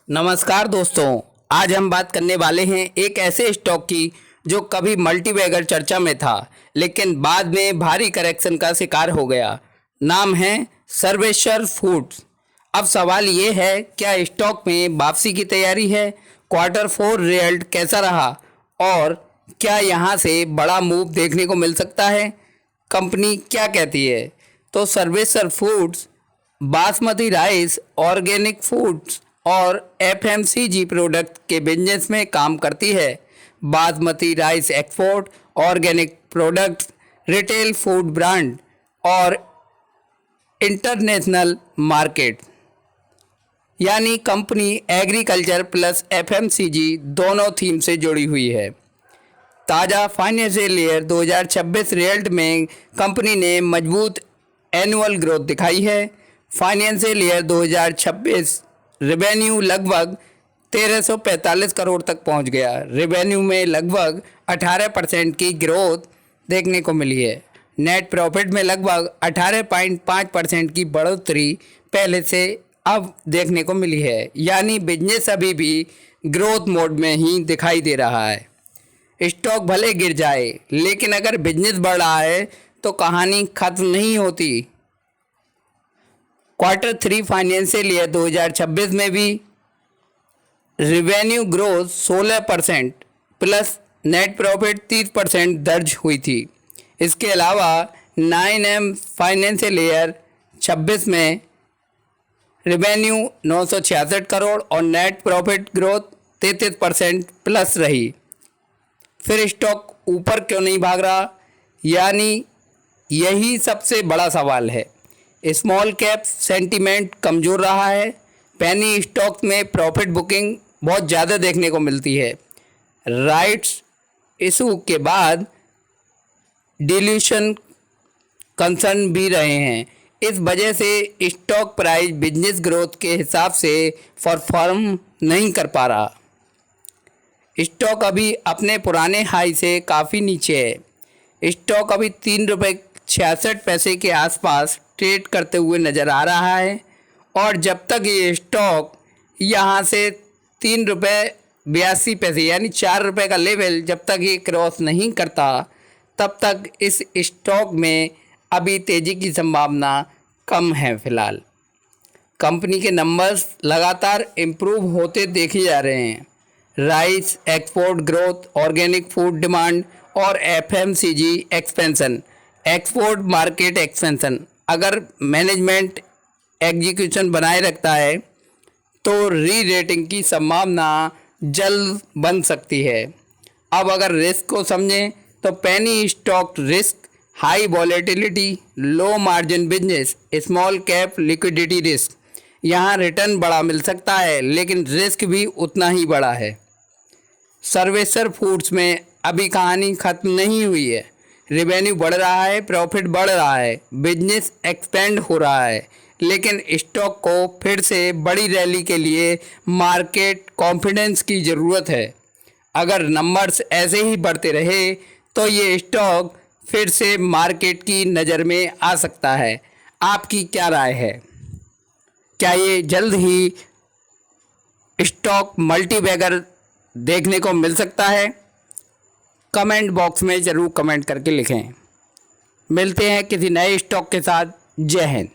नमस्कार दोस्तों, आज हम बात करने वाले हैं एक ऐसे स्टॉक की जो कभी मल्टीबैगर चर्चा में था लेकिन बाद में भारी करेक्शन का शिकार हो गया। नाम है सर्वेश्वर फूड्स। अब सवाल ये है, क्या स्टॉक में वापसी की तैयारी है? क्वार्टर 4 रिजल्ट कैसा रहा और क्या यहाँ से बड़ा मूव देखने को मिल सकता है? कंपनी क्या कहती है? तो Sarveshwar foods basmati rice, organic foods और एफएमसीजी प्रोडक्ट के बिजनेस में काम करती है। Basmati rice export, organic products, retail food brand और इंटरनेशनल मार्केट, यानी कंपनी एग्रीकल्चर प्लस एफएमसीजी दोनों थीम से जुड़ी हुई है। ताज़ा फाइनेंशियल ईयर 2026 रिजल्ट में कंपनी ने मजबूत एनुअल ग्रोथ दिखाई है। फाइनेंशियल ईयर 2026 रेवेन्यू लगभग 1345 करोड़ तक पहुंच गया। रेवेन्यू में लगभग 18% की ग्रोथ देखने को मिली है। नेट प्रॉफिट में लगभग 18.5% की बढ़ोतरी पहले से अब देखने को मिली है, यानी बिजनेस अभी भी ग्रोथ मोड में ही दिखाई दे रहा है। स्टॉक भले गिर जाए लेकिन अगर बिजनेस बढ़ रहा है तो कहानी खत्म नहीं होती। क्वार्टर 3 फाइनेंशियल ईयर 2026 में भी revenue growth 16% plus net profit 30% दर्ज हुई थी। इसके अलावा 9M फाइनेंशियल ईयर 26 में रेवेन्यू 966 करोड़ और नेट प्रॉफिट ग्रोथ 33% प्लस रही। फिर स्टॉक ऊपर क्यों नहीं भाग रहा, यानी यही सबसे बड़ा सवाल है। स्मॉल कैप सेंटीमेंट कमज़ोर रहा है। पेनी स्टॉक में प्रॉफिट बुकिंग बहुत ज़्यादा देखने को मिलती है। राइट्स इशू के बाद डिल्यूशन कंसर्न भी रहे हैं। इस वजह से स्टॉक प्राइस बिजनेस ग्रोथ के हिसाब से परफॉर्म नहीं कर पा रहा। स्टॉक अभी अपने पुराने हाई से काफ़ी नीचे है। स्टॉक अभी ₹3.66 के आसपास ट्रेड करते हुए नज़र आ रहा है और जब तक ये स्टॉक यहाँ से ₹3.82 यानी ₹4 का लेवल जब तक ये क्रॉस नहीं करता तब तक इस स्टॉक में अभी तेज़ी की संभावना कम है। फ़िलहाल कंपनी के नंबर्स लगातार इम्प्रूव होते देखे जा रहे हैं। Rice export growth, organic food demand और FMCG expansion, export market expansion. अगर मैनेजमेंट एग्जीक्यूशन बनाए रखता है तो री रेटिंग की संभावना जल्द बन सकती है। अब अगर रिस्क को समझें तो penny stock risk, high volatility, low margin business, small cap liquidity risk. यहाँ रिटर्न बड़ा मिल सकता है लेकिन रिस्क भी उतना ही बड़ा है। सर्वेश्वर फूड्स में अभी कहानी खत्म नहीं हुई है। रेवेन्यू बढ़ रहा है, प्रॉफिट बढ़ रहा है, बिजनेस एक्सपेंड हो रहा है, लेकिन स्टॉक को फिर से बड़ी रैली के लिए मार्केट कॉन्फिडेंस की ज़रूरत है। अगर नंबर्स ऐसे ही बढ़ते रहे तो ये स्टॉक फिर से मार्केट की नज़र में आ सकता है। आपकी क्या राय है? क्या ये जल्द ही स्टॉक मल्टीबैगर देखने को मिल सकता है? कमेंट बॉक्स में ज़रूर कमेंट करके लिखें। मिलते हैं किसी नए स्टॉक के साथ। जय हिंद।